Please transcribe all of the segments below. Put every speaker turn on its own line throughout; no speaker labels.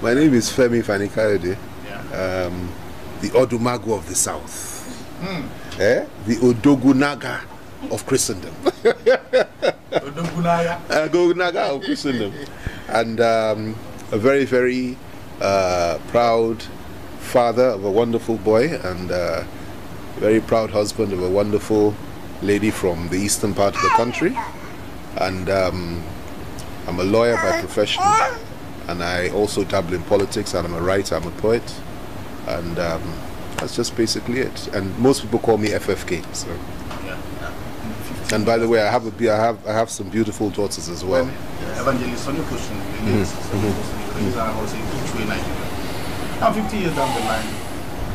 My name is Femi kayode.
Yeah.
The Odumagu of the South. The Odogunaga of Christendom. Odogunaga of Christendom. And a very, very proud father of a wonderful boy, and very proud husband of a wonderful lady from the eastern part of the country. And I'm a lawyer by profession, and I also dabble in politics, and I'm a writer, I'm a poet, and that's just basically it. And most people call me FFK. So. Yeah. And by the way, I have some beautiful daughters as well.
Evangelist, on your question, now 50 years down the line,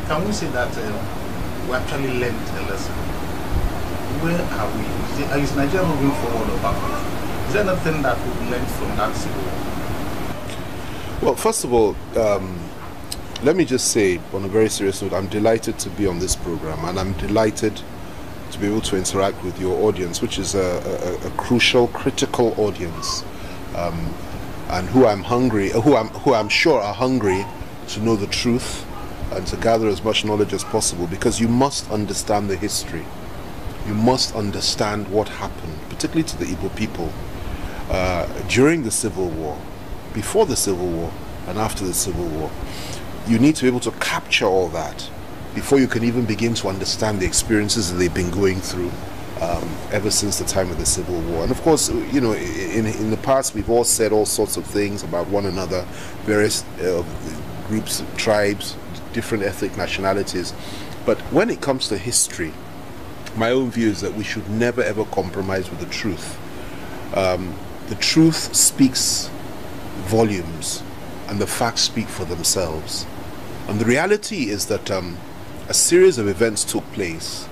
can we say that we actually learned a lesson? Where are we? Is Nigeria moving forward or backward? Is there anything that we've learned from that civil war?
Well, first of all, let me just say, on a very serious note, I'm delighted to be on this program, and I'm delighted to be able to interact with your audience, which is a crucial, critical audience, and who I'm sure are hungry to know the truth and to gather as much knowledge as possible, because you must understand the history. You must understand what happened, particularly to the Igbo people, during the Civil War, before the Civil War, and after the Civil War. You need to be able to capture all that before you can even begin to understand the experiences that they've been going through ever since the time of the Civil War. And of course, you know, in the past, we've all said all sorts of things about one another, various groups, tribes, different ethnic nationalities. But when it comes to history, my own view is that we should never ever compromise with the truth. The truth speaks volumes, and the facts speak for themselves. And the reality is that a series of events took place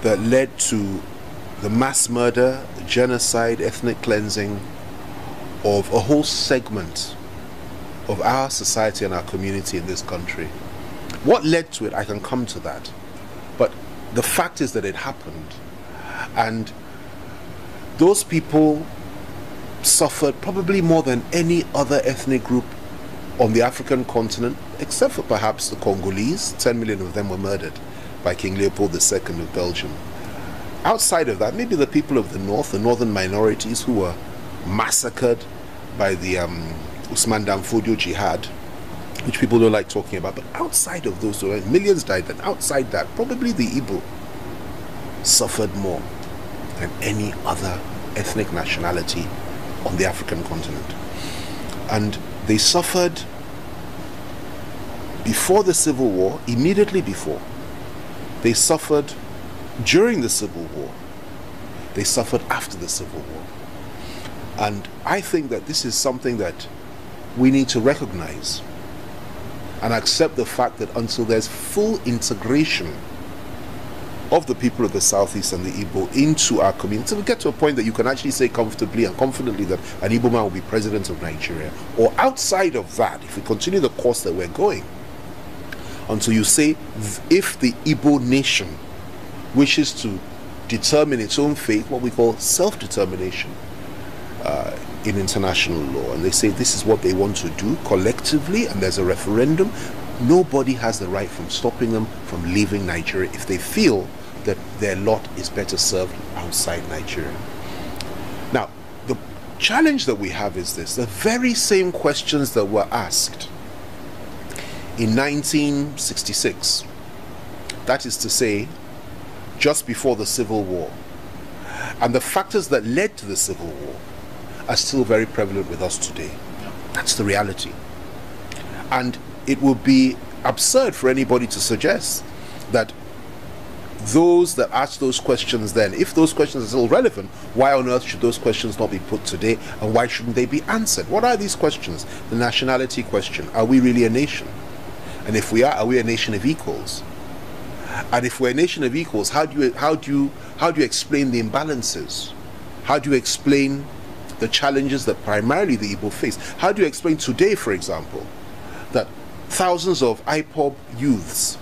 that led to the mass murder, genocide, ethnic cleansing of a whole segment of our society and our community in this country. What led to it, I can come to that. But the fact is that it happened. And those people suffered probably more than any other ethnic group on the African continent, except for perhaps the Congolese. 10 million of them were murdered by King Leopold II of Belgium. Outside of that, maybe the people of the north, the northern minorities who were massacred by the Usman Dan Fodio jihad, which people don't like talking about. But outside of those, millions died. And outside that, probably the Igbo suffered more than any other ethnic nationality on the African continent. And they suffered before the Civil War, immediately before. They suffered during the Civil War. They suffered after the Civil War. And I think that this is something that we need to recognize and accept the fact that until there's full integration of the people of the Southeast and the Igbo into our community, we get to a point that you can actually say comfortably and confidently that an Igbo man will be president of Nigeria. Or outside of that, if we continue the course that we're going, until you say, if the Igbo nation wishes to determine its own fate, what we call self-determination in international law, and they say this is what they want to do collectively, and there's a referendum, nobody has the right from stopping them from leaving Nigeria if they feel that their lot is better served outside Nigeria. Now, the challenge that we have is this: the very same questions that were asked in 1966, that is to say, just before the Civil War, and the factors that led to the Civil War are still very prevalent with us today. That's the reality. And it would be absurd for anybody to suggest that those that asked those questions then, if those questions are still relevant, why on earth should those questions not be put today, and why shouldn't they be answered? What are these questions? The nationality question: are we really a nation? And if we are we a nation of equals? And if we're a nation of equals, how do you explain the imbalances? How do you explain the challenges that primarily the Igbo face? How do you explain today, for example, that thousands of IPOB youths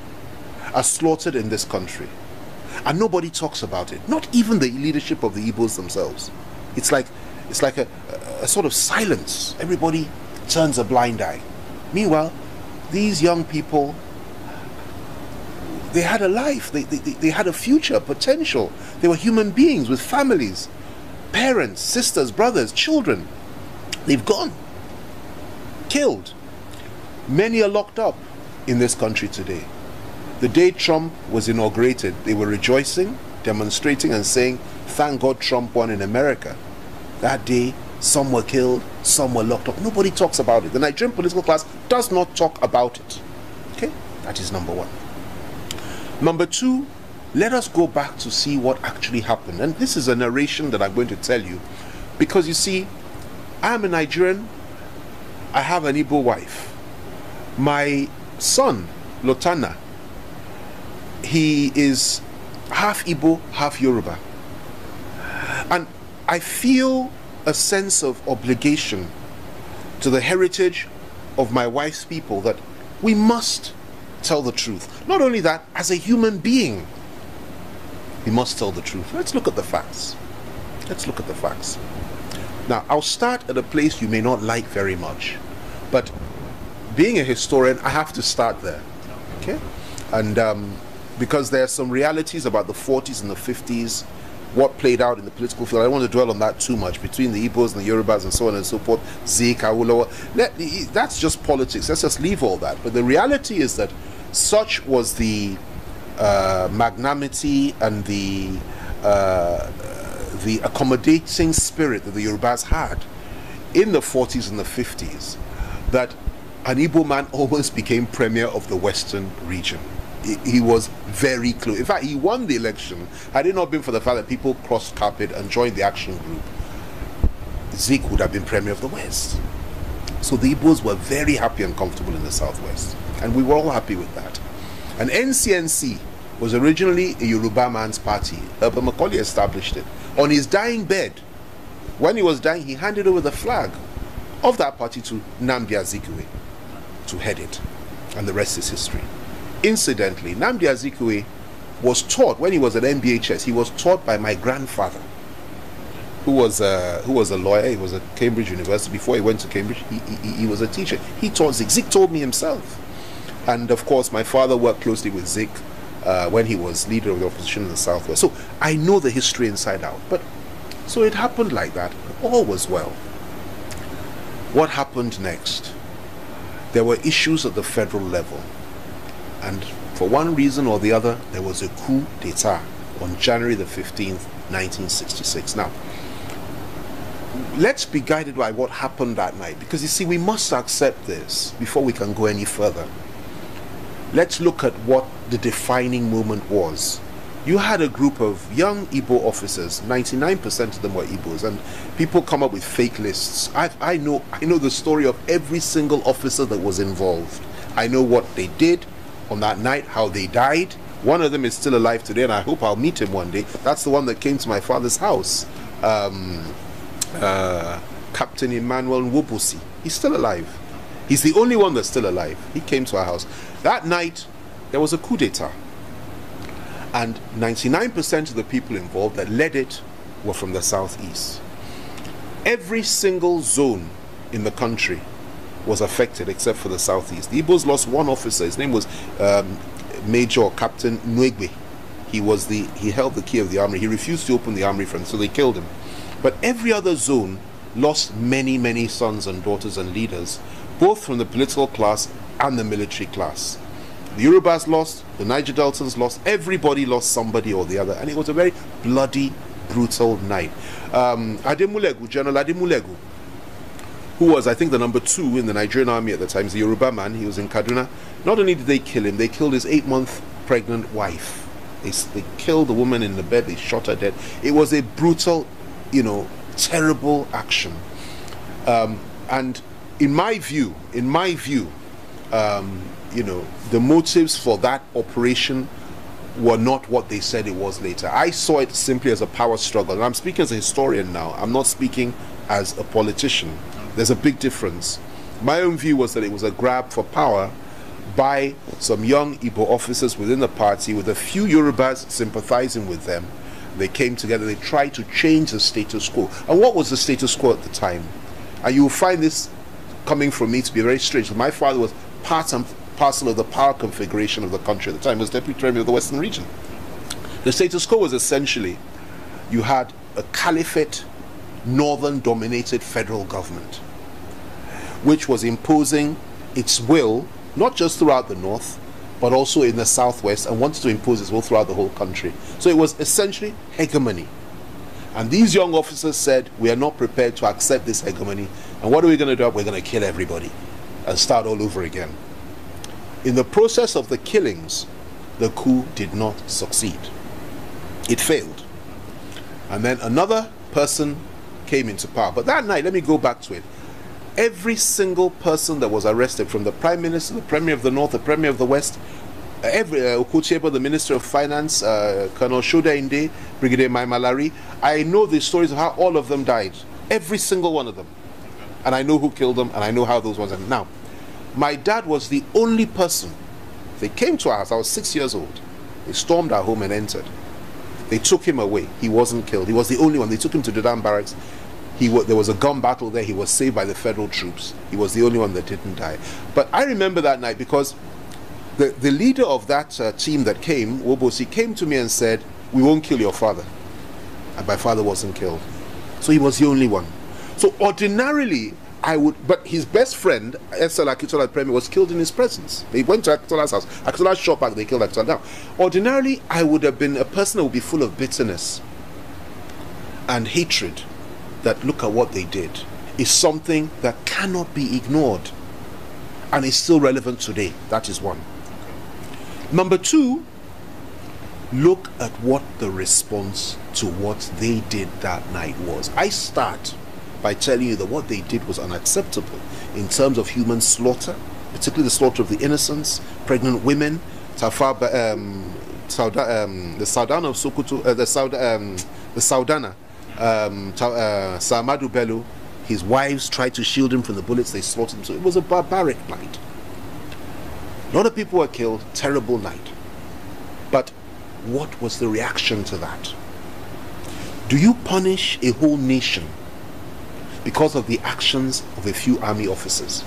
are slaughtered in this country and nobody talks about it? Not even the leadership of the Igbos themselves. It's like a sort of silence. Everybody turns a blind eye. Meanwhile, these young people, they had a life, they had a future, potential. They were human beings with families, parents, sisters, brothers, children. They've gone, killed. Many are locked up in this country today. The day Trump was inaugurated, they were rejoicing, demonstrating and saying, thank God Trump won in America. That day, some were killed, some were locked up. Nobody talks about it. The Nigerian political class does not talk about it. Okay? That is number one. Number two, let us go back to see what actually happened. And this is a narration that I'm going to tell you, because you see, I'm a Nigerian, I have an Igbo wife. My son, Lotana, he is half Igbo, half Yoruba. And I feel a sense of obligation to the heritage of my wife's people that we must tell the truth. Not only that, as a human being, we must tell the truth. Let's look at the facts. Let's look at the facts. Now, I'll start at a place you may not like very much, but being a historian, I have to start there. Okay? And because there are some realities about the 40s and the 50s, what played out in the political field. I don't want to dwell on that too much, between the Igbos and the Yorubas and so on and so forth. Zik, Awolowo. That's just politics. Let's just leave all that. But the reality is that such was the magnanimity and the accommodating spirit that the Yorubas had in the 40s and the 50s, that an Igbo man almost became premier of the Western region. He was very close. In fact, he won the election. Had it not been for the fact that people crossed carpet and joined the action group, Zik would have been premier of the West. So the Igbos were very happy and comfortable in the Southwest, and we were all happy with that. And NCNC was originally a Yoruba man's party. Herbert Macaulay established it. On his dying bed, when he was dying, he handed over the flag of that party to Nnamdi Azikiwe to head it, and the rest is history. Incidentally, Nnamdi Azikiwe was taught, when he was at MBHS, he was taught by my grandfather, who was a lawyer. He was at Cambridge University. Before he went to Cambridge, he was a teacher. He taught Zik. Zik told me himself. And of course, my father worked closely with Zik when he was leader of the opposition in the Southwest. So I know the history inside out. But so it happened like that. All was well. What happened next? There were issues at the federal level. And for one reason or the other, there was a coup d'etat on January the 15th, 1966. Now, let's be guided by what happened that night, because you see, we must accept this before we can go any further. Let's look at what the defining moment was. You had a group of young Igbo officers, 99% of them were Igbos, and people come up with fake lists. I know the story of every single officer that was involved. I know what they did on that night, how they died. One of them is still alive today, and I hope I'll meet him one day. That's the one that came to my father's house, Captain Emmanuel Nwobusi. He's still alive. He's the only one that's still alive. He came to our house. That night, there was a coup d'etat, and 99% of the people involved that led it were from the southeast. Every single zone in the country was affected except for the southeast. The Igbos lost one officer. His name was Major Captain Nwegbe. He held the key of the armory. He refused to open the armory front, so they killed him. But every other zone lost many, many sons and daughters and leaders, both from the political class and the military class. The Yorubas lost, the Niger Deltans lost, everybody lost somebody or the other, and it was a very bloody, brutal night. Ademulegu, General Ademulegu, who was, I think, the number 2 in the Nigerian army at the time, he's a Yoruba man. He was in Kaduna. Not only did they kill him, they killed his 8-month pregnant wife. They killed the woman in the bed, they shot her dead. It was a brutal, terrible action. And in my view, the motives for that operation were not what they said it was later. I saw it simply as a power struggle. And I'm speaking as a historian now. I'm not speaking as a politician. There's a big difference. My own view was that it was a grab for power by some young Igbo officers within the party, with a few Yorubas sympathizing with them. They came together, they tried to change the status quo. And what was the status quo at the time? And you'll find this coming from me to be very strange. My father was part and parcel of the power configuration of the country at the time. He was Deputy Premier of the Western Region. The status quo was essentially, you had a caliphate, northern-dominated federal government, which was imposing its will, not just throughout the north, but also in the southwest, and wanted to impose its will throughout the whole country. So it was essentially hegemony. And these young officers said, we are not prepared to accept this hegemony, and what are we going to do? We're going to kill everybody and start all over again. In the process of the killings, the coup did not succeed. It failed. And then another person came into power. But that night, let me go back to it. Every single person that was arrested, from the Prime Minister, the Premier of the North, the Premier of the West, Okucheba, the Minister of Finance, Colonel Shoda Inde, Brigadier Maimalari, I know the stories of how all of them died. Every single one of them. And I know who killed them, and I know how those ones ended. Now, my dad was the only person. They came to our house. I was 6 years old. They stormed our home and entered. They took him away. He wasn't killed. He was the only one. They took him to Dudan Barracks. There was a gun battle there. He was saved by the federal troops. He was the only one that didn't die. But I remember that night because the leader of that team that came, Wobosi, came to me and said, we won't kill your father. And my father wasn't killed. So he was the only one. So ordinarily, I would, but his best friend, Esel Akitola Premier, was killed in his presence. They went to Akitola's house. Akitola shot back, they killed Akitola. Now, ordinarily, I would have been a person that would be full of bitterness and hatred, that look at what they did, is something that cannot be ignored and is still relevant today. That is one. Number two, look at what the response to what they did that night was. I start by telling you that what they did was unacceptable in terms of human slaughter, particularly the slaughter of the innocents, pregnant women, the Saudana of Sokoto, the Saudana, Samadu Bello, his wives tried to shield him from the bullets, they slaughtered him. So it was a barbaric night. A lot of people were killed, terrible night. But what was the reaction to that? Do you punish a whole nation because of the actions of a few army officers?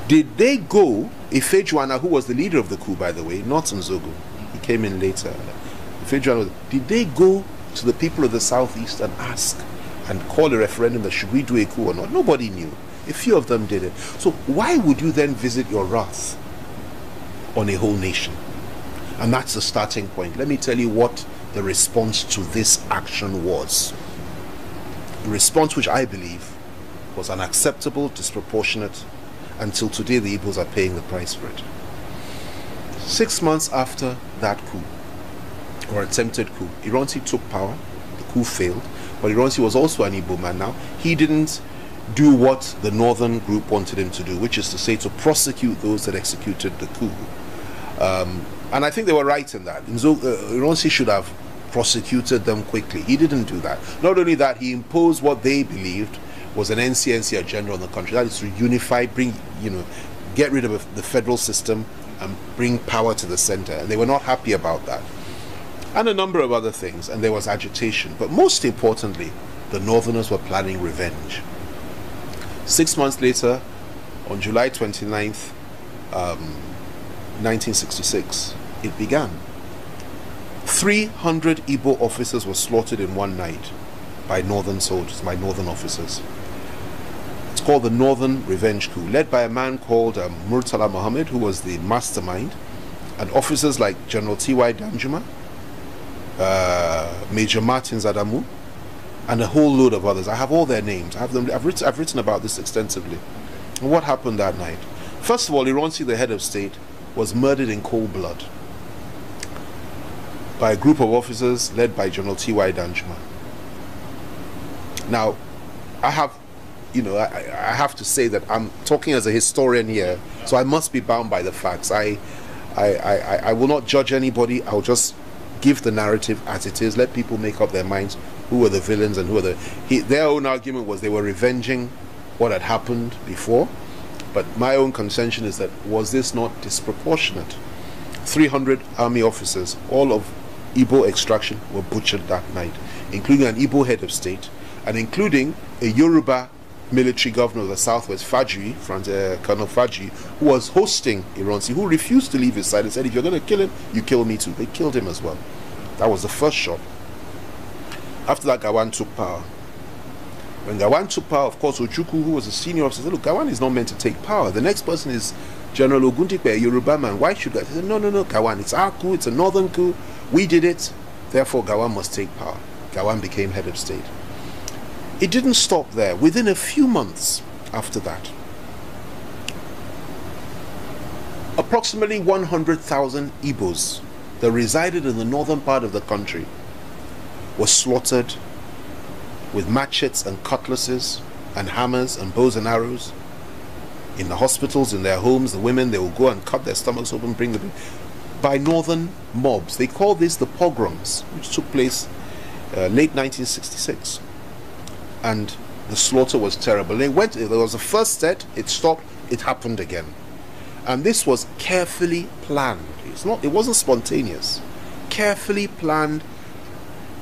Did they go, Ifejuana, who was the leader of the coup, by the way, not Nzogo, he came in later, Ifejuana, did they go to the people of the southeast and ask and call a referendum that should we do a coup or not? Nobody knew. A few of them did it. So why would you then visit your wrath on a whole nation? And that's the starting point. Let me tell you what the response to this action was. A response which I believe was unacceptable, disproportionate, until today the Igbos are paying the price for it. 6 months after that coup, or attempted coup, Ironsi took power. The coup failed, but Ironsi was also an Igbo man now. He didn't do what the northern group wanted him to do, which is to say to prosecute those that executed the coup. And I think they were right in that. Ironsi should have prosecuted them quickly. He didn't do that. Not only that, he imposed what they believed was an NCNC agenda on the country. That is to unify, get rid of the federal system and bring power to the center. And they were not happy about that. And a number of other things. And there was agitation. But most importantly, the Northerners were planning revenge. 6 months later, on July 29th, 1966, it began. 300 Igbo officers were slaughtered in one night by northern soldiers, by northern officers. It's called the Northern Revenge Coup, led by a man called Murtala Mohammed, who was the mastermind, and officers like General T.Y. Danjuma, Major Martin Zadamu, and a whole load of others. I have all their names. I've written about this extensively. And what happened that night? First of all, Ironsi, the head of state, was murdered in cold blood by a group of officers led by General T.Y. Danjuma. Now, I have to say that I'm talking as a historian here, so I must be bound by the facts. I will not judge anybody. I'll just give the narrative as it is. Let people make up their minds who were the villains and who were their own argument was they were revenging what had happened before. But my own contention is that, was this not disproportionate? 300 army officers, all of Igbo extraction, were butchered that night, including an Igbo head of state, and including a Yoruba military governor of the Southwest, Faji, Colonel Faji, who was hosting Ironsi, who refused to leave his side and said, if you're going to kill him, you kill me too. They killed him as well. That was the first shot. After that, Gawan took power. When Gawan took power, of course, Ojukwu, who was a senior officer, said, look, Gawan is not meant to take power. The next person is General Oguntikpe, a Yoruba man. Why should that? He said, no, Gawan, it's our coup, it's a northern coup. We did it. Therefore, Gawan must take power. Gawan became head of state. It didn't stop there. Within a few months after that, approximately 100,000 Igbos that resided in the northern part of the country were slaughtered with machetes and cutlasses and hammers and bows and arrows in the hospitals, in their homes. The women, they will go and cut their stomachs open, bring them by northern mobs. They call this the pogroms, which took place late 1966. And the slaughter was terrible. There was a first set, it stopped, it happened again. And this was carefully planned. It wasn't spontaneous. Carefully planned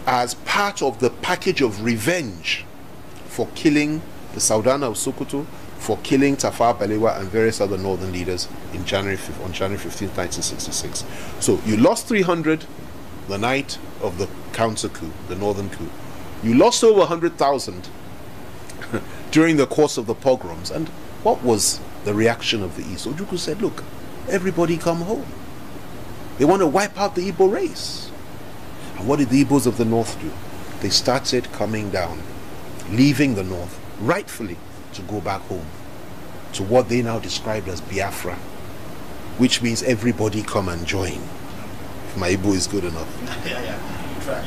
as part of the package of revenge for killing the Saudana of Sokoto, for killing Tafawa Balewa and various other northern leaders on January 15, 1966. So you lost 300 the night of the counter coup, the northern coup. You lost over 100,000 during the course of the pogroms. And what was the reaction of the East? Ojukwu said, look, everybody come home. They want to wipe out the Igbo race. And what did the Igbos of the North do? They started coming down, leaving the North, rightfully, to go back home, to what they now described as Biafra, which means everybody come and join. If my Igbo is good enough.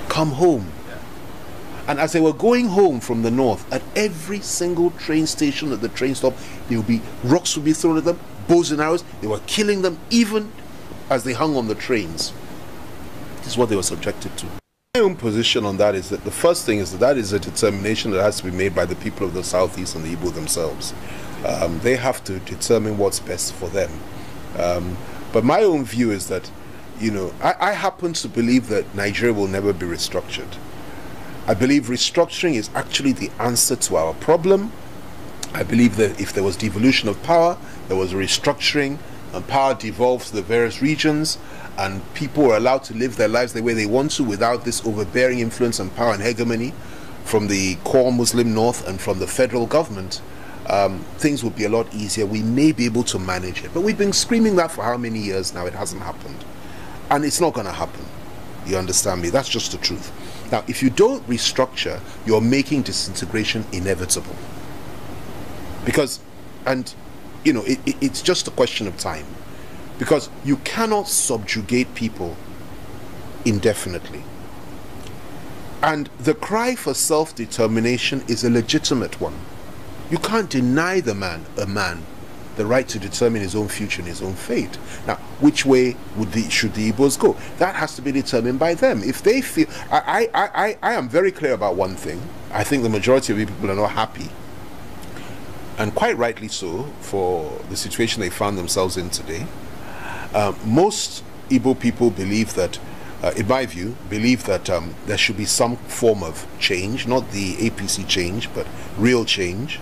Come home. And as they were going home from the north, at every single train station, at the train stop, there would be rocks would be thrown at them, bows and arrows. They were killing them even as they hung on the trains. This is what they were subjected to. My own position on that is that the first thing is that is a determination that has to be made by the people of the Southeast and the Igbo themselves. They have to determine what's best for them. But my own view is that, you know, I happen to believe that Nigeria will never be restructured. I believe restructuring is actually the answer to our problem. I believe that if there was devolution of power, there was a restructuring, and power devolved to the various regions, and people were allowed to live their lives the way they want to without this overbearing influence and power and hegemony from the core Muslim North and from the federal government, things would be a lot easier. We may be able to manage it. But we've been screaming that for how many years now? It hasn't happened. And it's not going to happen. You understand me? That's just the truth. Now, if you don't restructure, you're making disintegration inevitable. Because, and, you know, it's just a question of time. Because you cannot subjugate people indefinitely. And the cry for self-determination is a legitimate one. You can't deny a man the right to determine his own future and his own fate. Now, which way should the Igbos go? That has to be determined by them. If they feel, I am very clear about one thing. I think the majority of people are not happy, and quite rightly so, for the situation they found themselves in today. Most Igbo people believe that, in my view, there should be some form of change, not the APC change, but real change.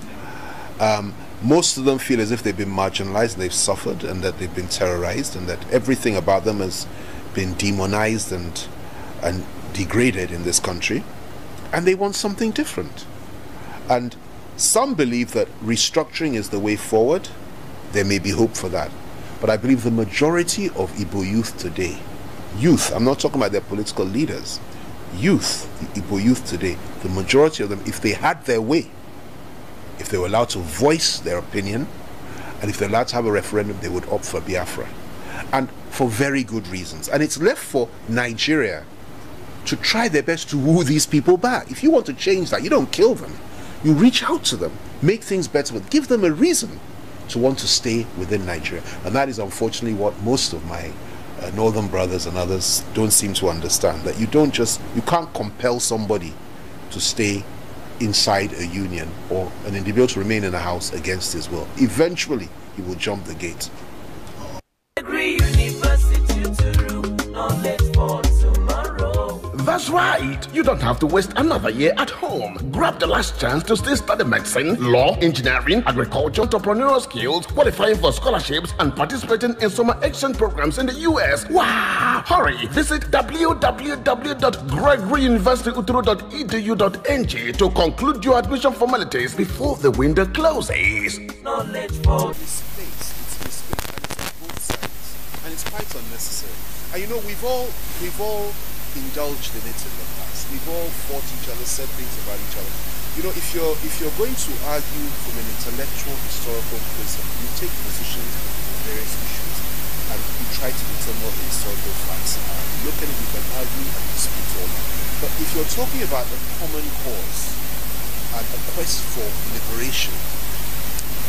Most of them feel as if they've been marginalized, and they've suffered, and that they've been terrorized, and that everything about them has been demonized and degraded in this country, and they want something different. And some believe that restructuring is the way forward. There may be hope for that. But I believe the majority of Igbo youth today, I'm not talking about their political leaders, the Igbo youth today, the majority of them, if they had their way, if they were allowed to voice their opinion, and if they're allowed to have a referendum, they would opt for Biafra. And for very good reasons. And it's left for Nigeria to try their best to woo these people back. If you want to change that, you don't kill them. You reach out to them, make things better, but give them a reason to want to stay within Nigeria. And that is unfortunately what most of my northern brothers and others don't seem to understand. That you can't compel somebody to stay inside a union, or an individual to remain in a house against his will. Eventually, he will jump the gate.
That's right. You don't have to waste another year at home. Grab the last chance to still study medicine, law, engineering, agriculture, entrepreneurial skills, qualifying for scholarships, and participating in summer exchange programs in the US. Wow! Hurry! Visit www.gregoryuniversityuturu.edu.ng to conclude your admission formalities before the window closes.
Knowledge for
misplaced. It's misplaced, and it's on both sides, and it's quite unnecessary. And you know, we've all indulged in it in the past. We've all fought each other, said things about each other. You know, if you're going to argue from an intellectual, historical prism, you take positions on various issues and you try to determine what the historical facts are. You look at it, you can argue and dispute all that. But if you're talking about a common cause and a quest for liberation,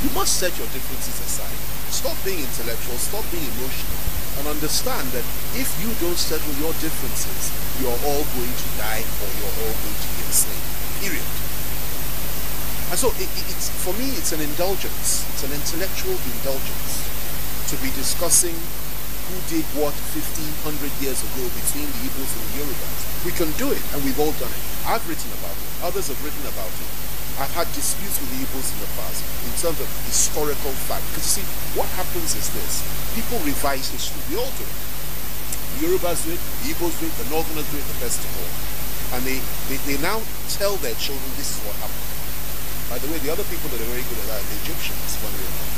you must set your differences aside. Stop being intellectual, stop being emotional, and understand that if you don't settle your differences, you're all going to die or you're all going to be enslaved. Period. And so it's for me, it's an indulgence. It's an intellectual indulgence to be discussing who did what 1,500 years ago between the Igbos and the Yorubas. We can do it, and we've all done it. I've written about it. Others have written about it. I've had disputes with the Igbos in the past in terms of historical fact. Because you see, what happens is this. People revise history. We all do it. The Yorubas do it, the Igbos do it, the Northerners do it, the best of all. And they now tell their children this is what happened. By the way, the other people that are very good at that are the Egyptians, funny enough.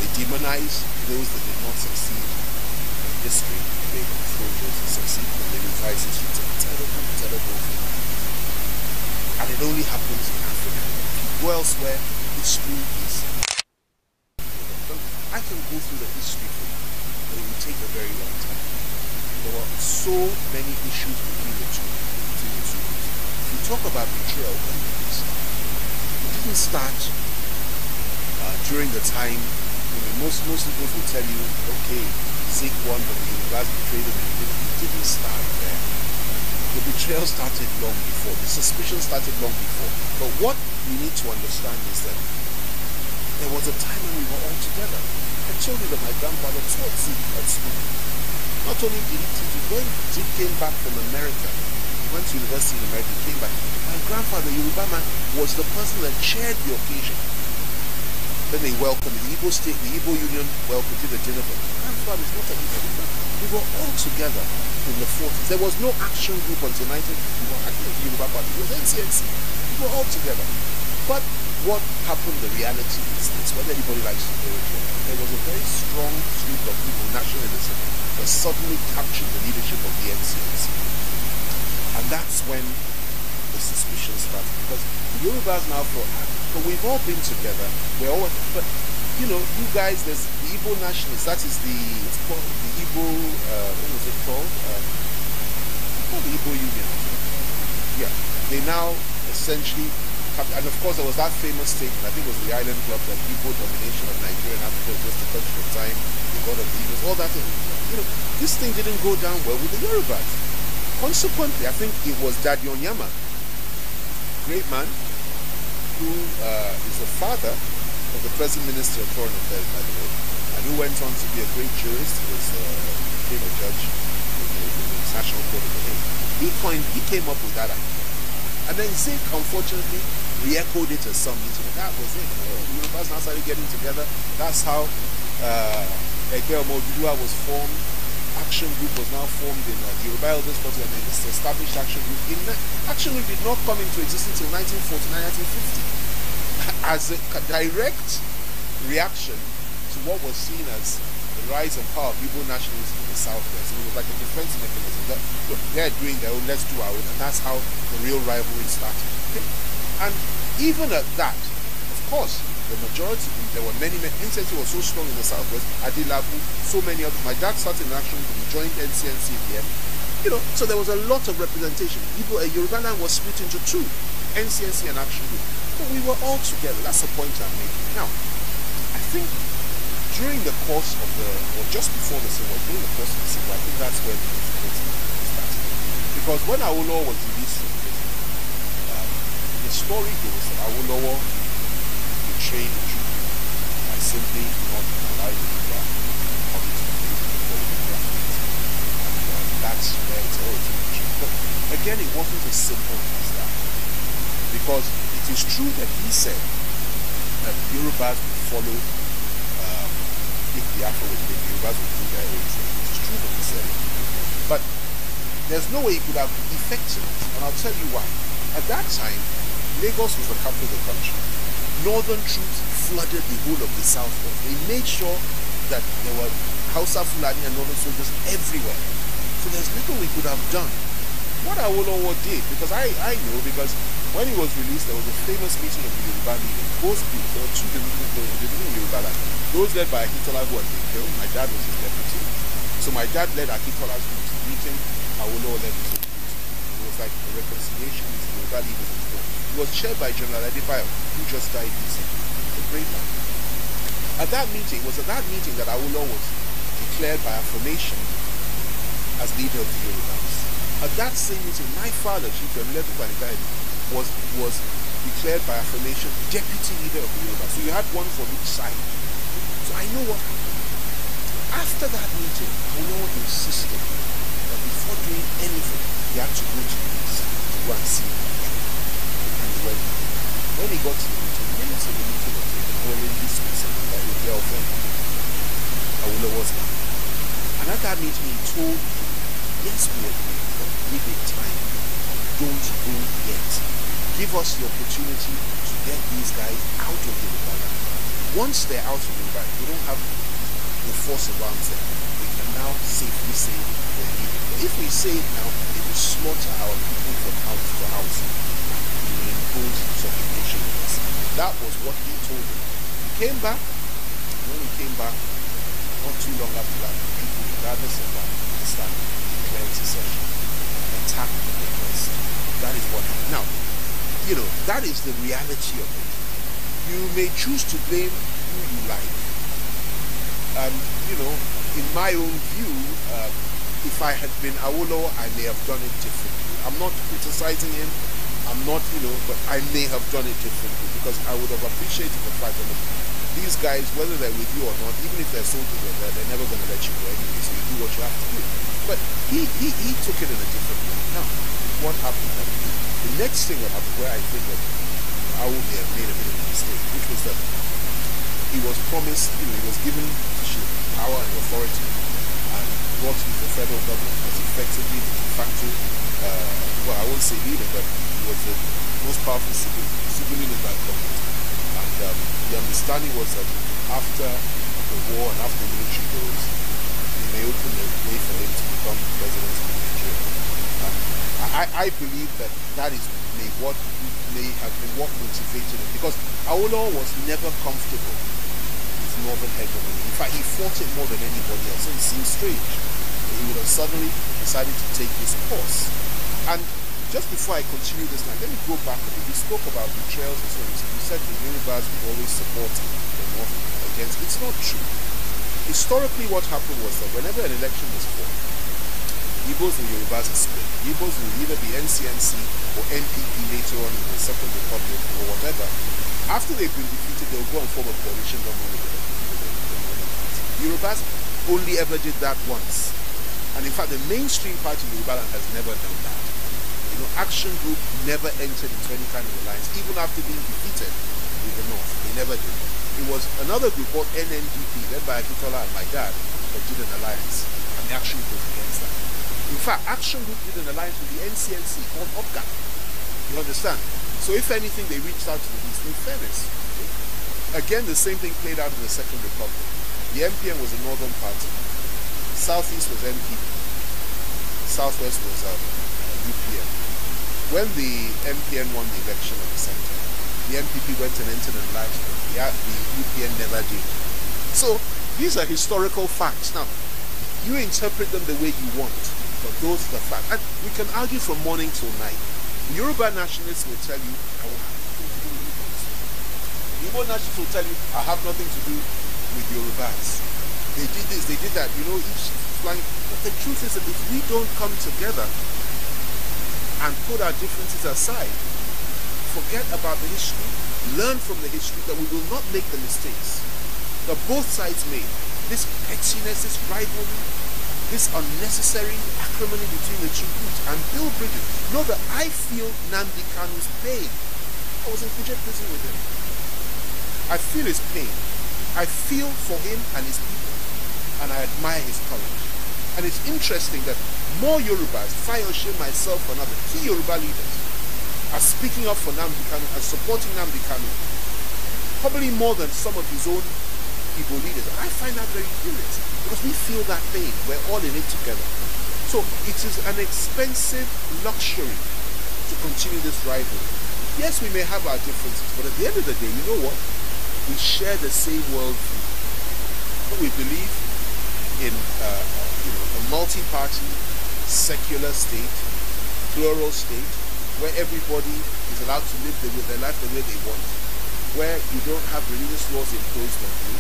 They demonize those that did not succeed in history. They control those that succeed, and they revise history. It's a terrible, terrible thing. And it only happens in Africa. If you go elsewhere, history is... I can go through the history for you, but it will take a very long time. There were so many issues between the two groups. If you talk about betrayal, it didn't start during the time. Most people will tell you, okay, Zeke won, but the Yorubas betrayed him. It didn't start there. The betrayal started long before. The suspicion started long before. But what we need to understand is that there was a time when we were all together. I told you that my grandfather taught Zeke at school. Not only did he teach it, when Zeke came back from America, he went to university in America, he came back. My grandfather, Yoruba man, was the person that chaired the occasion. Then they welcomed the Igbo State, the Igbo Union welcomed, did a dinner for me. My grandfather is not a Igbo. We were all together in the 40s. There was no action group until 1951. I think the Yoruba Party, it was NCNC. We were all together. But what happened, the reality is this, whether anybody likes to do it or not, there was a very strong streak of Igbo nationalism that suddenly captured the leadership of the NCNC. And that's when the suspicion started. Because the Yorubas now thought, but we've all been together. We're all, but you know, you guys, there's the Igbo nationalists. That is it's called the Igbo. What was it called? It's called the Igbo Union. Yeah, they now essentially, and of course there was that famous statement. I think it was the Island Club that Igbo domination of Nigeria and Africa was just a question of time. The God of the Igbos, all that. You know, this thing didn't go down well with the Yorubas. Consequently, I think it was Daddy Onyama, great man, who is the father of the present Minister of Foreign Affairs, by the way, and who went on to be a great jurist. He became a judge in the International Court of the Hague. He came up with that idea. And then Zeke, unfortunately, re-echoed it as some meeting. That was it. The Yorubas now started getting together. That's how Egbe Omodudua was formed. Action Group was now formed in the Yoruba Elders Party, and then this established Action Group. Action Group did not come into existence until 1949-1950 as a direct reaction to what was seen as the rise and power of Igbo nationalism in the Southwest. It was like a defense mechanism. That, look, they're doing their own, let's do our own, and that's how the real rivalry started. Okay? And even at that, of course, the majority, there were many, NCNC was so strong in the Southwest, Adilabu, so many others. My dad started in Action Group, he joined NCNC in the end. You know, so there was a lot of representation. Yoruba land was split into two, NCNC and Action Group. But we were all together. That's the point I'm making. Now, I think during the course of or just before the Civil War, during the course of the Civil War, I think that's where the difficulty started. Because when Awolowo was released from prison, the story goes that Awolowo betrayed the truth by simply not allowing the draft public to before the draft. And that's where it's always been true. But again, wasn't as simple as that. Because it is true that he said that Yorubas would follow, if Biafra was big, Yorubas would do their own thing. It is true that he said it. But there's no way he could have effected it. And I'll tell you why. At that time, Lagos was the capital of the country. Northern troops flooded the whole of the southwest. They made sure that there were Hausa, Fulani and Northern soldiers everywhere. So there's little we could have done. What Awolowo did, because I know, because when he was released, there was a famous meeting of the Yoruba leaders. Both groups, there were two divisions in Yoruba land. Those led by Akintola, who had been killed. My dad was his deputy. So my dad led Akintola's meeting, Awolowo led his own meeting. It was like a reconciliation with the Yoruba leaders. It was chaired by General Adebayo, who just died recently. A great man. At that meeting, it was at that meeting that Awolowo was declared by affirmation as leader of the Yorubas. At that same meeting, my father, Chief Emiletu Kayode, was declared by affirmation deputy leader of the Yorubas. So you had one from each side. So I know what happened. After that meeting, Awolowo insisted that before doing anything, he had to go to the east to go and see him. And he went. When he got to the meeting, minutes of the meeting were taken, already dismissing that it was their offense. Awolowo was back. And at that meeting, he told me, yes, we agree, but give it time. Don't go yet. Give us the opportunity to get these guys out of Yoruba land. Once they're out of Yoruba, we don't have the force around them. We can now safely say they're leaving. But if we say it now, it will slaughter our people from house to house. It will impose subjugation on us. That was what he told them. He came back, and when he came back, not too long after that, the people, regardless of that, started declaring secession, attacked the West. That is what happened. Now, you know, that is the reality of it. You may choose to blame who you like. And, you know, in my own view, if I had been Awolowo, I may have done it differently. I'm not criticizing him. I'm not, you know, but I may have done it differently because I would have appreciated the fact that these guys, whether they're with you or not, even if they're soldiers or they're never going to let you go anyway, so you do what you have to do. But he took it in a different way. Now, what happened? The next thing that happened, where I think that I would have made a bit of a mistake, which was that he was promised, you know, he was given power and authority and brought into the federal government as effectively the de facto, well, I won't say leader, but he was the most powerful civilian in that government. And the understanding was that after the war and after the military goes, he may open the way for him to become president of Nigeria. I believe that that is what may have been what motivated him, because Awolowo was never comfortable with Northern hegemony. In fact, he fought it more than anybody else. So it seems strange that he would have suddenly decided to take this course. And just before I continue this now, let me go back a bit. You spoke about betrayals and so on. You said the Yorubas would always support the North against. It's not true. Historically, what happened was that whenever an election was fought, Igbos and Yorubas are split. Igbos will either be NCNC or NPP later on in the Second Republic or whatever. After they've been defeated, they'll go and form a coalition government with the Yorubas only ever did that once. And in fact, the mainstream party in Yoruba land has never done that. You know, Action Group never entered into any kind of alliance, even after being defeated with the North. They never did. It was another group called NNDP, led by Akintola and my dad, that did an alliance. And the Action Group was against that. In fact, Action Group did an alliance with the NCNC called OPGA. You understand? So if anything, they reached out to the East in fairness. Again, the same thing played out in the Second Republic. The MPN was a northern party. Southeast was MPP. Southwest was UPN. When the MPN won the election at the center, the MPP went and entered an alliance with the UPN never did. So these are historical facts. Now, you interpret them the way you want, but those are the facts. And we can argue from morning till night. The Yoruba nationalists will tell you, I will have nothing to do with Igbos. The Igbo nationalists will tell you, I have nothing to do with Yorubas. They did this, they did that, you know, each flying. But the truth is that if we don't come together and put our differences aside, forget about the history, learn from the history, that we will not make the mistakes that both sides made. This pettiness, this rivalry, this unnecessary acrimony between the two groups and build bridges. Know that I feel Nnamdi Kanu's pain. I was in Kuje prison with him. I feel his pain. I feel for him and his people, and I admire his courage. And it's interesting that more Yorubas, Fayoshe, myself, and other key Yoruba leaders are speaking up for Nnamdi Kanu and supporting Nnamdi Kanu, probably more than some of his own Igbo leaders. And I find that very curious, because we feel that pain. We're all in it together. So it is an expensive luxury to continue this rivalry. Yes, we may have our differences, but at the end of the day, you know what? We share the same worldview. We believe in a multi-party, secular state, plural state, where everybody is allowed to live their life the way they want, where you don't have religious laws imposed on you,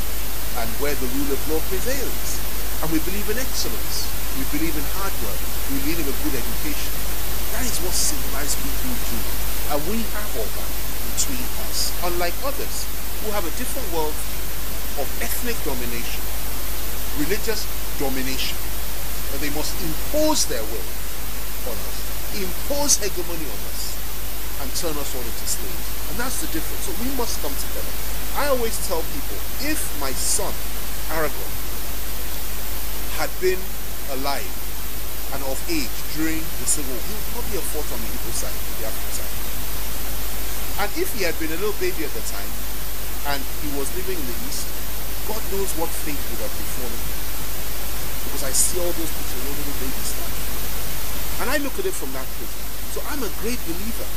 and where the rule of law prevails. And we believe in excellence. We believe in hard work. We believe in a good education. That is what civilized people do. And we have all that between us, unlike others who have a different worldview of ethnic domination, religious domination, and they must impose their will on us, impose hegemony on us, and turn us all into slaves. And that's the difference. So we must come together. I always tell people, if my son, Aragon, had been alive and of age during the Civil War, he would probably have fought on the Igbo side, the African side. And if he had been a little baby at the time, and he was living in the East, God knows what fate would have befallen him. Because I see all those pictures of little babies dying. And I look at it from that prism. So I'm a great believer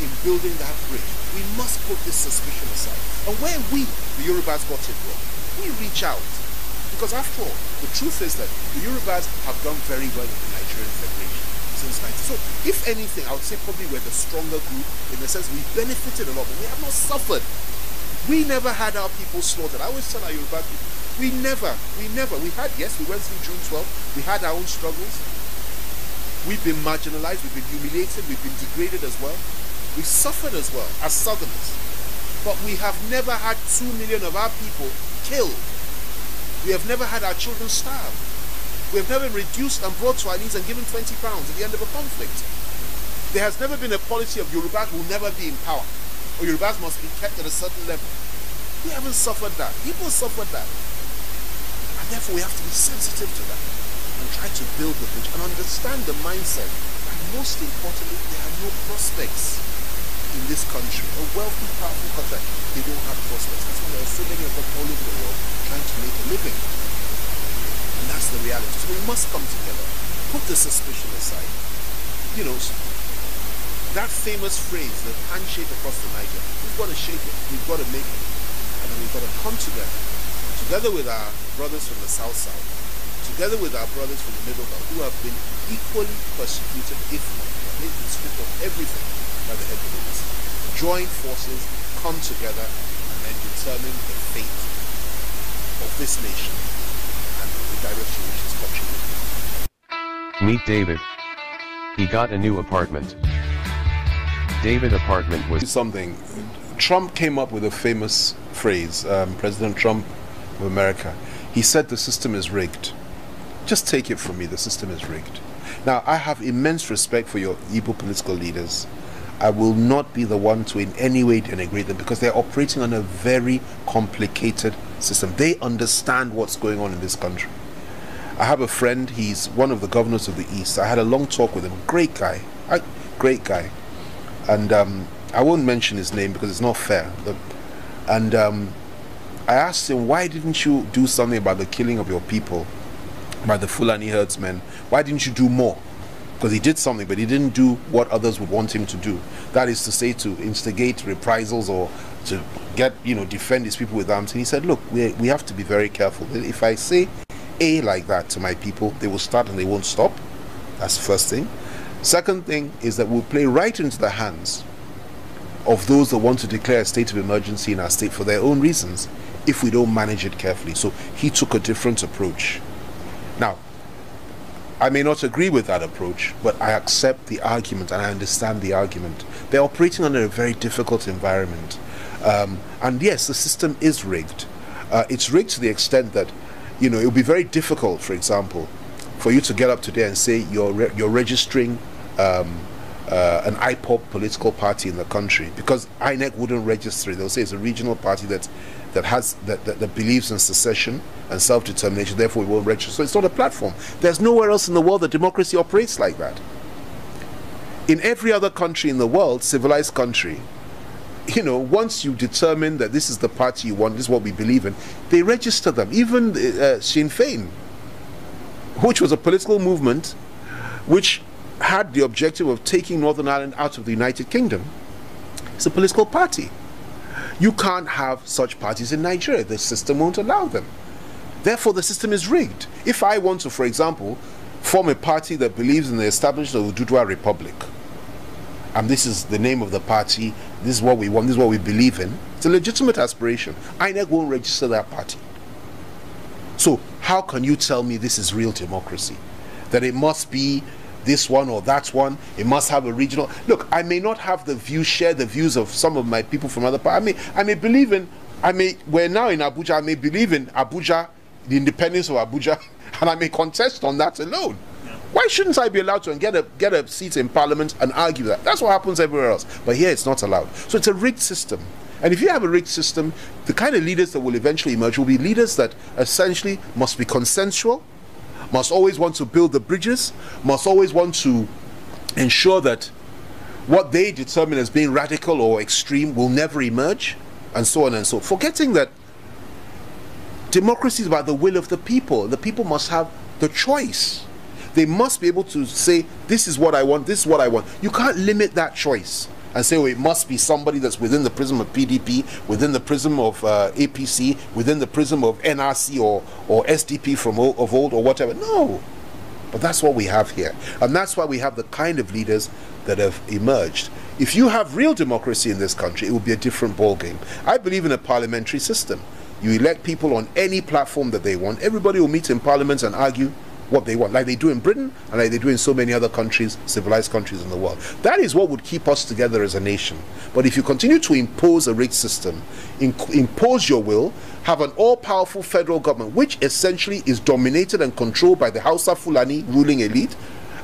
in building that bridge. We must put this suspicion aside. And where we, the Yorubas, got it wrong, we reach out. Because after all, the truth is that the Yorubas have done very well in the Nigerian Federation since 19. So if anything, I would say probably we're the stronger group in the sense we benefited a lot, but we have not suffered. We never had our people slaughtered. I always tell our Yoruba people, we had, yes, we went through June 12th, we had our own struggles. We've been marginalized, we've been humiliated, we've been degraded as well. We suffered as well as Southerners. But we have never had 2 million of our people killed. We have never had our children starve. We have never been reduced and brought to our knees and given 20 pounds at the end of a conflict. There has never been a policy of Yorubas will never be in power, or Yorubas must be kept at a certain level. We haven't suffered that. People suffered that. And therefore we have to be sensitive to that and try to build the bridge and understand the mindset. And most importantly, there are no prospects in this country. A wealthy, powerful country, they don't have prospects. That's why there are so many of them all over the world trying to make a living. And that's the reality. So we must come together, put the suspicion aside. You know, that famous phrase, the handshake across the Niger, we've got to shake it, we've got to make it, and then we've got to come together with our brothers from the South, together with our brothers from the Middle Belt, who have been equally persecuted, if not, they've been stripped of everything by the heavyweights. Join forces, come together, and then determine the fate of this nation and the direction which this country will go.
Meet David. He got a new apartment. David apartment was
something. Trump came up with a famous phrase, President Trump of America. He said the system is rigged. Just take it from me, the system is rigged. Now, I have immense respect for your Igbo political leaders. I will not be the one to in any way denigrate them because they're operating on a very complicated system. They understand what's going on in this country. I have a friend, he's one of the governors of the East. I had a long talk with him, great guy. And I won't mention his name because it's not fair. And I asked him, why didn't you do something about the killing of your people by the Fulani herdsmen? Why didn't you do more? Because he did something, but he didn't do what others would want him to do. That is to say, to instigate reprisals or to get, defend his people with arms. And he said, look, we have to be very careful. If I say A like that to my people, they will start and they won't stop. That's the first thing. Second thing is that we'll play right into the hands of those that want to declare a state of emergency in our state for their own reasons if we don't manage it carefully. So he took a different approach. Now, I may not agree with that approach, but I accept the argument and I understand the argument. They're operating under a very difficult environment. And yes, the system is rigged. It's rigged to the extent that, it will be very difficult, for example, for you to get up today and say you're registering an IPOB political party in the country, because INEC wouldn't register it. They'll say it's a regional party that believes in secession and self-determination, therefore we won't register. So it's not a platform. There's nowhere else in the world that democracy operates like that. In every other country in the world, civilized country, you know, once you determine that this is the party you want, this is what we believe in, they register them. Even Sinn Féin, which was a political movement which had the objective of taking Northern Ireland out of the United Kingdom, it's a political party. You can't have such parties in Nigeria. The system won't allow them. Therefore, the system is rigged. If I want to, for example, form a party that believes in the establishment of the Ududua Republic, and this is the name of the party, this is what we want, this is what we believe in, it's a legitimate aspiration. INEC won't register that party. So how can you tell me this is real democracy? That it must be this one or that one, it must have a regional... Look, I may not have the views, share the views of some of my people from other parts. I may believe in, we're now in Abuja, I may believe in Abuja, the independence of Abuja, and I may contest on that alone. Why shouldn't I be allowed to get a seat in parliament and argue that? That's what happens everywhere else. But here it's not allowed. So it's a rigged system. And if you have a rigged system, the kind of leaders that will eventually emerge will be leaders that essentially must be consensual, must always want to build the bridges, must always want to ensure that what they determine as being radical or extreme will never emerge, and so on and so forth. Forgetting that democracy is about the will of the people. The people must have the choice. They must be able to say, this is what I want, this is what I want. You can't limit that choice and say, oh, it must be somebody that's within the prism of PDP, within the prism of APC, within the prism of NRC or SDP of old or whatever. No. But that's what we have here. And that's why we have the kind of leaders that have emerged. If you have real democracy in this country, it will be a different ballgame. I believe in a parliamentary system. You elect people on any platform that they want. Everybody will meet in parliament and argue what they want, like they do in Britain and like they do in so many other countries, civilized countries in the world. That is what would keep us together as a nation. But if you continue to impose a rigged system, impose your will, have an all-powerful federal government which essentially is dominated and controlled by the Hausa Fulani ruling elite,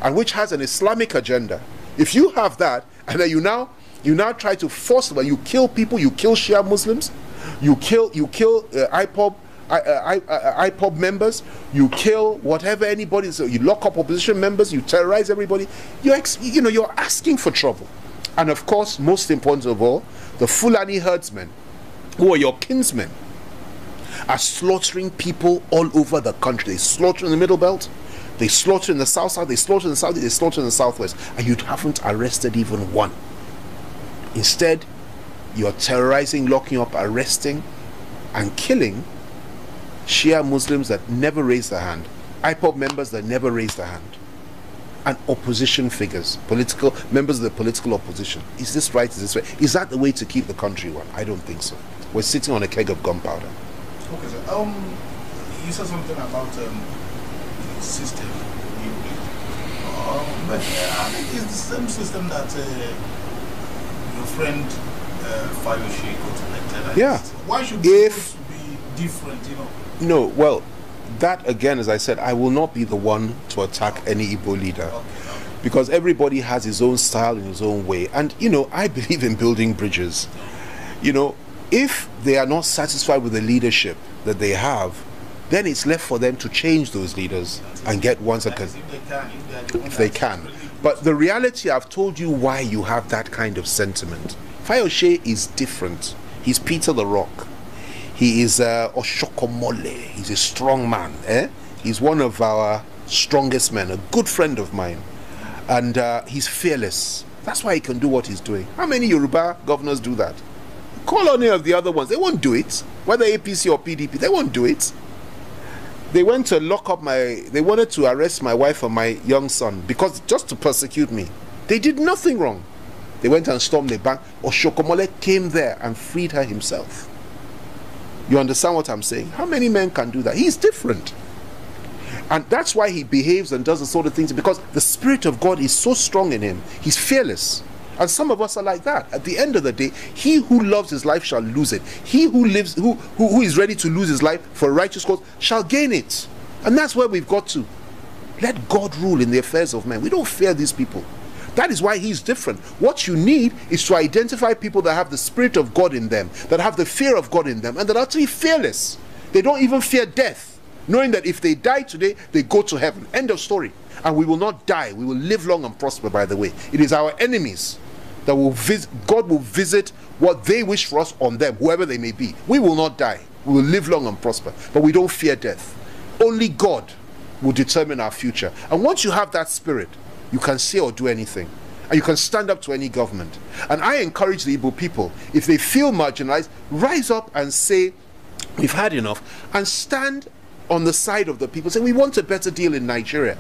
and which has an Islamic agenda, if you have that and then you now try to force them, you kill people, you kill Shia Muslims, you kill IPOB members, you kill whatever anybody, so you lock up opposition members, you terrorize everybody, you're asking for trouble. And of course, most important of all, the Fulani herdsmen, who are your kinsmen, are slaughtering people all over the country. They slaughter in the Middle Belt, they slaughter in the South South, they slaughter in the South, they slaughter in the Southwest, and you haven't arrested even one. Instead, you're terrorizing, locking up, arresting, and killing Shia Muslims that never raised their hand, IPOB members that never raised their hand, and opposition figures, political members of the political opposition. Is this right? Is this right? Is that the way to keep the country run? I don't think so. We're sitting on a keg of gunpowder.
Okay, sir. You said something about the system. But I think it's the same system that your friend Fayoshe got elected.
Yeah.
Why should it be different,
No, well, that again, as I said, I will not be the one to attack any Igbo leader, because everybody has his own style in his own way. And, I believe in building bridges. If they are not satisfied with the leadership that they have, then it's left for them to change those leaders and get ones that can, if they can. But the reality, I've told you why you have that kind of sentiment. Fayoshe is different. He's Peter the Rock. He is Oshokomole. He's a strong man. He's one of our strongest men, a good friend of mine. And he's fearless. That's why he can do what he's doing. How many Yoruba governors do that? Call on any of the other ones. They won't do it. Whether APC or PDP, they won't do it. They went to lock up they wanted to arrest my wife and my young son because just to persecute me. They did nothing wrong. They went and stormed the bank. Oshokomole came there and freed her himself. You understand what I'm saying? How many men can do that? He's different. And that's why he behaves and does the sort of things, because the Spirit of God is so strong in him. He's fearless. And some of us are like that. At the end of the day, he who loves his life shall lose it. He who lives, who is ready to lose his life for a righteous cause shall gain it. And that's where we've got to. Let God rule in the affairs of men. We don't fear these people. That is why he's different. What you need is to identify people that have the Spirit of God in them, that have the fear of God in them, and that are actually fearless. They don't even fear death, knowing that if they die today, they go to heaven. End of story. And we will not die. We will live long and prosper, by the way. It is our enemies that will visit, God will visit what they wish for us on them, whoever they may be. We will not die. We will live long and prosper. But we don't fear death. Only God will determine our future. And once you have that spirit, you can say or do anything. And you can stand up to any government. And I encourage the Igbo people, if they feel marginalized, rise up and say, we've had enough, and stand on the side of the people. Say, we want a better deal in Nigeria.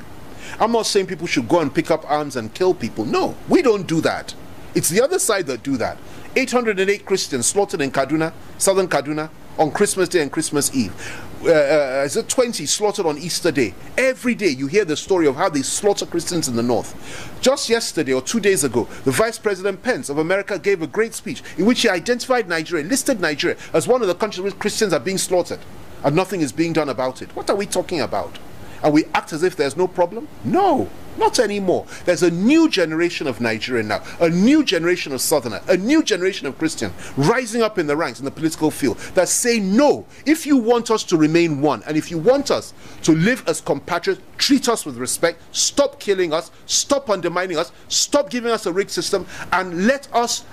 I'm not saying people should go and pick up arms and kill people. No, we don't do that. It's the other side that do that. 808 Christians slaughtered in Kaduna, southern Kaduna, on Christmas Day and Christmas Eve. 20 slaughtered on Easter Day. Every day you hear the story of how they slaughter Christians in the north. Just yesterday or 2 days ago, the Vice President Pence of America gave a great speech in which he identified Nigeria, listed Nigeria as one of the countries where Christians are being slaughtered, and nothing is being done about it. What are we talking about? And we act as if there's no problem? No, not anymore. There's a new generation of Nigerian now, a new generation of Southerner, a new generation of Christian rising up in the ranks in the political field that say, no, if you want us to remain one, and if you want us to live as compatriots, treat us with respect, stop killing us, stop undermining us, stop giving us a rigged system, and let us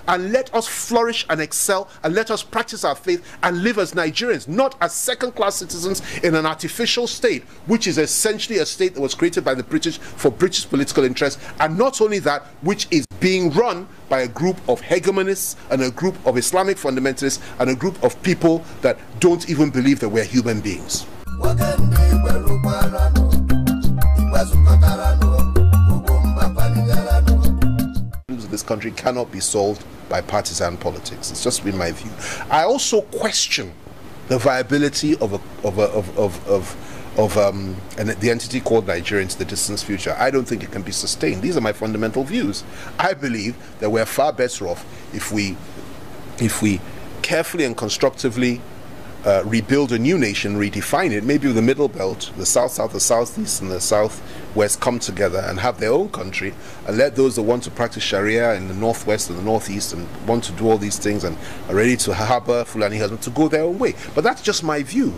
flourish and excel, and let us practice our faith and live as Nigerians, not as second-class citizens in an artificial state, which is essentially a state that was created by the British for British political interests, and not only that, which is being run by a group of hegemonists and a group of Islamic fundamentalists and a group of people that don't even believe that we're human beings. This country cannot be solved by partisan politics. It's just been my view. I also question the viability of the entity called Nigeria into the distant future. I don't think it can be sustained. These are my fundamental views. I believe that we're far better off if we carefully and constructively rebuild a new nation, redefine it, maybe with the middle belt, the south-south, the southeast, and the southwest come together and have their own country, and let those that want to practice Sharia in the northwest and the northeast and want to do all these things and are ready to harbor Fulani husband to go their own way. But that's just my view.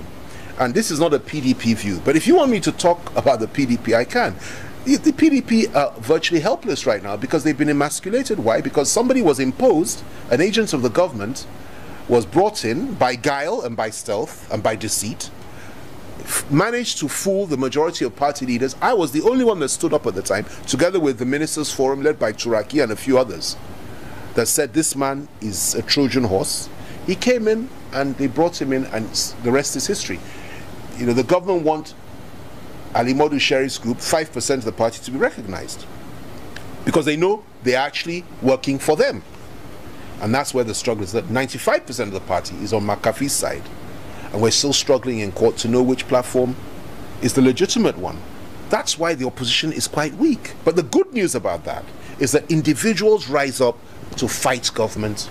And this is not a PDP view. But if you want me to talk about the PDP, I can. The PDP are virtually helpless right now because they've been emasculated. Why? Because somebody was imposed, an agent of the government was brought in by guile and by stealth and by deceit, managed to fool the majority of party leaders. I was the only one that stood up at the time, together with the Ministers' Forum led by Turaki and a few others, that said this man is a Trojan horse. He came in and they brought him in, and the rest is history. You know, the government want Ali Modu Sherif's group, 5% of the party, to be recognized because they know they're actually working for them. And that's where the struggle is. That 95% of the party is on McAfee's side, and we're still struggling in court to know which platform is the legitimate one. That's why the opposition is quite weak. But the good news about that is that individuals rise up to fight government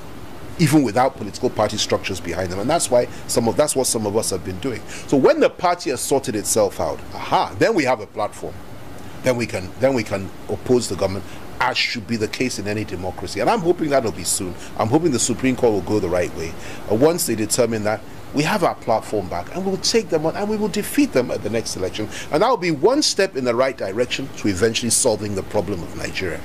even without political party structures behind them, and that's why that's what some of us have been doing. So when the party has sorted itself out, then we have a platform. Then we can oppose the government, as should be the case in any democracy. And I'm hoping that'll be soon. I'm hoping the Supreme Court will go the right way. Once they determine that, we have our platform back, and we'll take them on and we will defeat them at the next election. And that will be one step in the right direction to eventually solving the problem of Nigeria.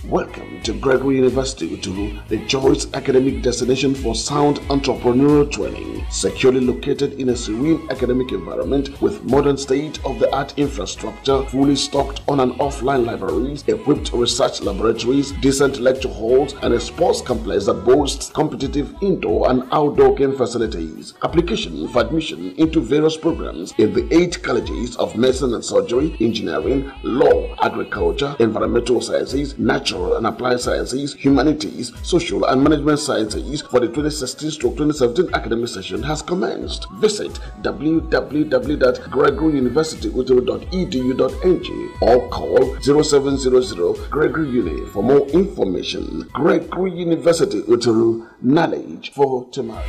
Welcome to Gregory University Uturu, the choice academic destination for sound entrepreneurial training, securely located in a serene academic environment with modern state-of-the-art infrastructure, fully stocked on and offline libraries, equipped research laboratories, decent lecture halls, and a sports complex that boasts competitive indoor and outdoor game facilities. Application for admission into various programs in the 8 colleges of medicine and surgery, engineering, law, agriculture, environmental sciences, natural and applied sciences, humanities, social and management sciences for the 2016-2017 academic session has commenced. Visit www.gregoryuniversityuturu.edu.ng or call 0700 Gregory Uni for more information. Gregory University Uturu, knowledge for tomorrow.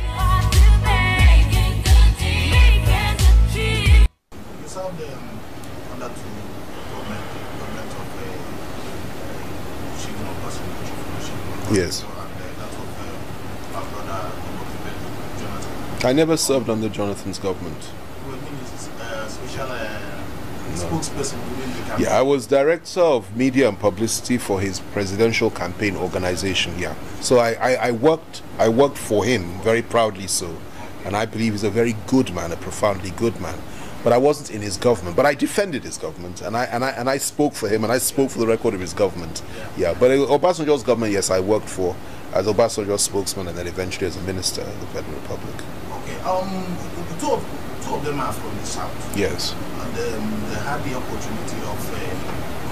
Yes.
And that of our brother Jonathan.
I never served under Jonathan's government.
Well, I mean, he's a special spokesperson within the campaign.
Yeah, I was director of media and publicity for his presidential campaign organization. Yeah, so I worked for him very proudly. So, and I believe he's a very good man, a profoundly good man. But I wasn't in his government. But I defended his government, and I spoke for him, and I spoke for the record of his government. Yeah, but Obasanjo's government, yes, I worked for as Obasanjo's spokesman, and then eventually as a minister of the Federal Republic.
Okay. Two of them are from the south.
Yes.
And they had the opportunity of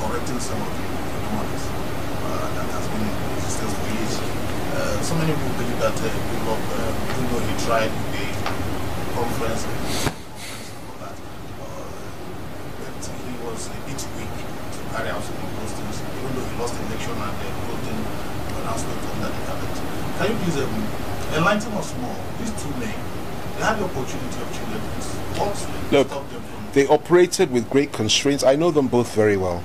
correcting some of the anomalies that has been in existence for years. So many people believe that even though he tried the conference and all that, but he was a bit weak to carry out some of those things, even though he lost the election and the voting announcement under the cabinet. Can you please enlighten us more? These two men, they had the opportunity of changing this. What stopped them from?
They operated with great constraints. I know them both very well.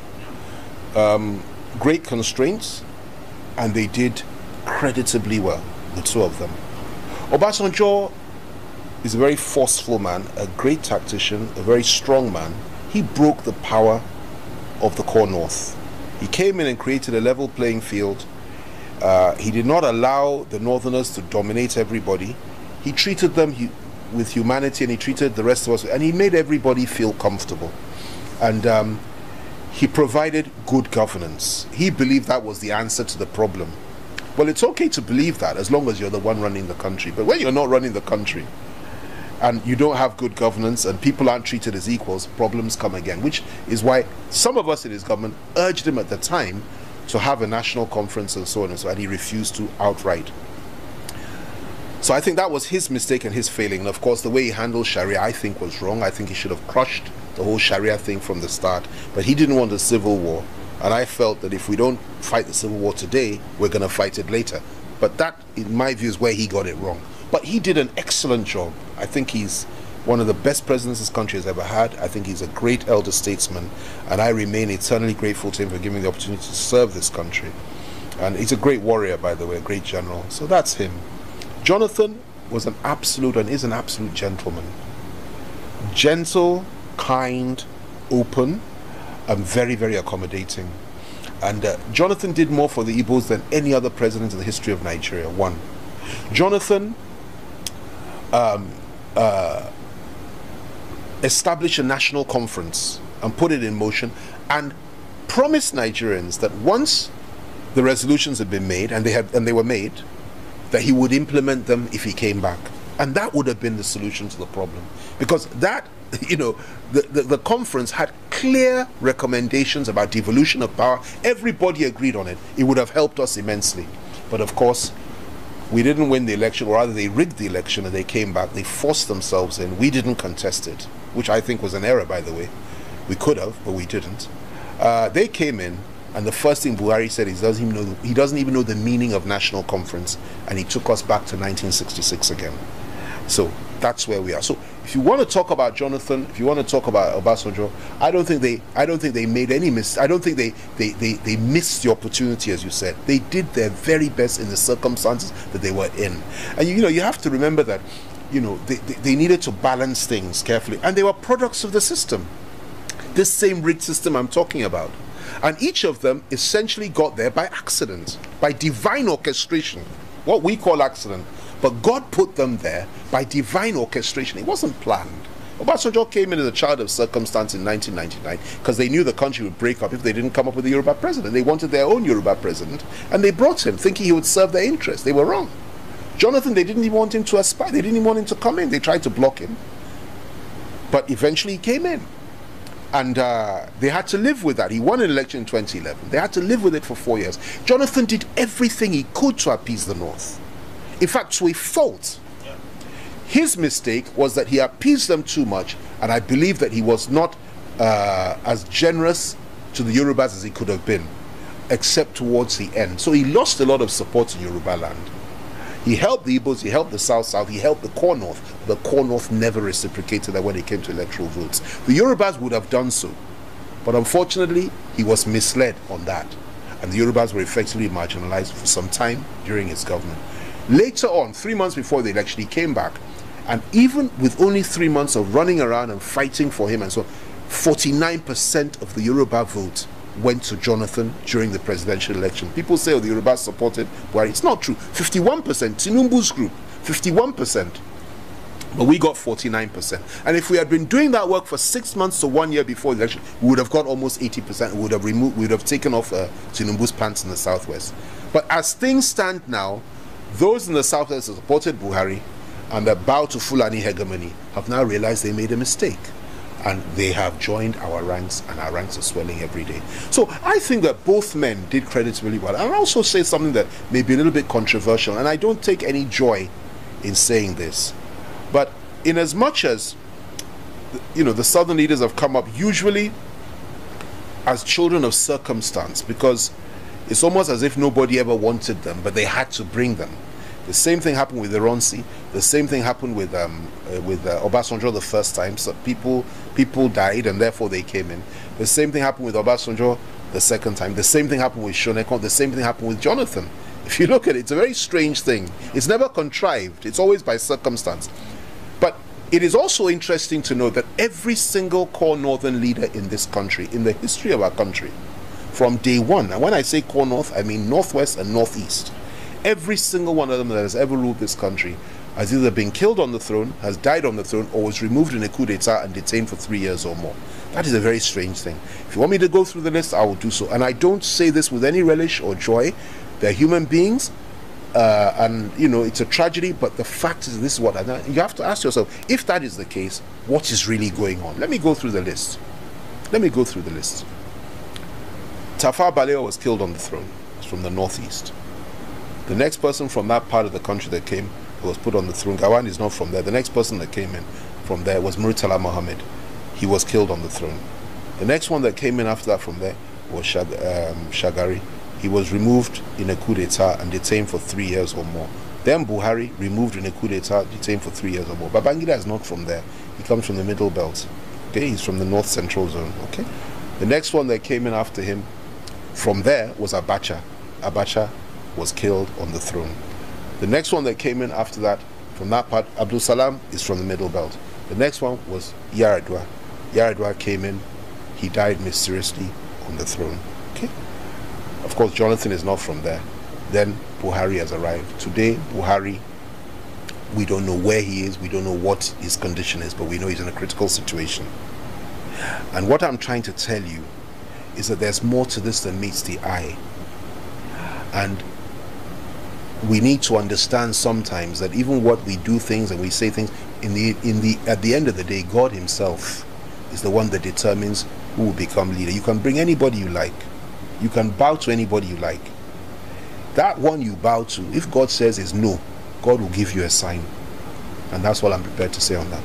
Great constraints, and they did creditably well, the two of them. Obasanjo is a very forceful man, a great tactician, a very strong man. He broke the power of the core north. He came in and created a level playing field. He did not allow the northerners to dominate everybody. He treated them with humanity, and he treated the rest of us, and he made everybody feel comfortable. And he provided good governance. He believed that was the answer to the problem. Well, it's okay to believe that as long as you're the one running the country. But when you're not running the country and you don't have good governance and people aren't treated as equals, problems come again, which is why some of us in his government urged him at the time to have a national conference and so on and so on, and he refused to outright. So I think that was his mistake and his failing. And of course, the way he handled Sharia, I think, was wrong. I think he should have crushed the whole Sharia thing from the start. But he didn't want a civil war. And I felt that if we don't fight the civil war today, we're going to fight it later. But that, in my view, is where he got it wrong. But he did an excellent job. I think he's one of the best presidents this country has ever had. I think he's a great elder statesman. And I remain eternally grateful to him for giving me the opportunity to serve this country. And he's a great warrior, by the way, a great general. So that's him. Jonathan was an absolute and is an absolute gentleman. Gentle, kind, open, and very, very accommodating. And Jonathan did more for the Igbos than any other president in the history of Nigeria. One. Jonathan established a national conference and put it in motion and promised Nigerians that once the resolutions had been made, and they were made, that he would implement them if he came back. And that would have been the solution to the problem. Because that, you know, the conference had clear recommendations about devolution of power. Everybody agreed on it. It would have helped us immensely. But of course, we didn't win the election, or rather they rigged the election and they came back. They forced themselves in. We didn't contest it, which I think was an error, by the way. We could have, but we didn't. They came in, and the first thing Buhari said is he doesn't even know the meaning of national conference, and he took us back to 1966 again. So that's where we are. So if you want to talk about Jonathan, if you want to talk about Obasanjo, I don't think they made any mistake. I don't think they missed the opportunity, as you said. They did their very best in the circumstances that they were in. And you have to remember that, they needed to balance things carefully, and they were products of the system. This same rigged system I'm talking about. And each of them essentially got there by accident, by divine orchestration, what we call accident. But God put them there by divine orchestration. It wasn't planned. Obasanjo came in as a child of circumstance in 1999 because they knew the country would break up if they didn't come up with a Yoruba president. They wanted their own Yoruba president, and they brought him thinking he would serve their interests. They were wrong. Jonathan, they didn't even want him to aspire. They didn't even want him to come in. They tried to block him. But eventually he came in. And they had to live with that. He won an election in 2011. They had to live with it for 4 years. Jonathan did everything he could to appease the North. In fact, to a fault. His mistake was that he appeased them too much, and I believe that he was not as generous to the Yorubas as he could have been, except towards the end. So he lost a lot of support in Yoruba land. He helped the Igbos, he helped the South, he helped the core North. The core North never reciprocated that when it came to electoral votes. The Yorubas would have done so, but unfortunately, he was misled on that. and the Yorubas were effectively marginalized for some time during his government. Later on, 3 months before the election, he came back, and even with only 3 months of running around and fighting for him and so on, 49% of the Yoruba vote went to Jonathan during the presidential election. People say, oh, the Yorubas supported Buhari. It's not true. 51%, Tinubu's group, 51%. But we got 49%. And if we had been doing that work for 6 months to 1 year before the election, we would have got almost 80%. We would have taken off Tinubu's pants in the Southwest. But as things stand now, those in the Southwest who supported Buhari and that bow to Fulani hegemony have now realized they made a mistake. And they have joined our ranks, and our ranks are swelling every day. So I think that both men did credit really well. I'll also say something that may be a little bit controversial, and I don't take any joy in saying this. But in as much as, you know, the Southern leaders have come up usually as children of circumstance, because it's almost as if nobody ever wanted them, but they had to bring them. The same thing happened with Ironsi. The same thing happened with Obasanjo the first time. So people died, and therefore they came in. The same thing happened with Obasanjo the second time. The same thing happened with Shoneko. The same thing happened with Jonathan. If you look at it, it's a very strange thing. It's never contrived. It's always by circumstance. But it is also interesting to note that every single core northern leader in this country, in the history of our country, from day one, and when I say core north, I mean northwest and northeast, every single one of them that has ever ruled this country has either been killed on the throne, has died on the throne, or was removed in a coup d'etat and detained for 3 years or more. That is a very strange thing. If you want me to go through the list, I will do so. And I don't say this with any relish or joy. They're human beings, and you know, it's a tragedy, but the fact is, this is what you have to ask yourself, if that is the case, what is really going on? Let me go through the list. Tafawa Balewa was killed on the throne. He's from the northeast. The next person from that part of the country that came, who was put on the throne, Gawan is not from there. The next person that came in from there was Murtala Mohammed. He was killed on the throne. The next one that came in after that from there was Shagari. He was removed in a coup d'etat and detained for 3 years or more. Then Buhari, removed in a coup d'etat, detained for 3 years or more. Babangida is not from there. He comes from the middle belt. Okay, he's from the north central zone. Okay, the next one that came in after him from there was Abacha. Abacha was killed on the throne. The next one that came in after that, from that part, Abdul Salam is from the middle belt. The next one was Yaradua. Yaradua came in, he died mysteriously on the throne. Okay, of course Jonathan is not from there. Then Buhari has arrived. Today Buhari, we don't know where he is, we don't know what his condition is, but we know he's in a critical situation. And what I'm trying to tell you is that there's more to this than meets the eye. And we need to understand sometimes that even what we do things and we say things, at the end of the day, God himself is the one that determines who will become leader. You can bring anybody you like. You can bow to anybody you like. That one you bow to, if God says is no, God will give you a sign. And that's what I'm prepared to say on that.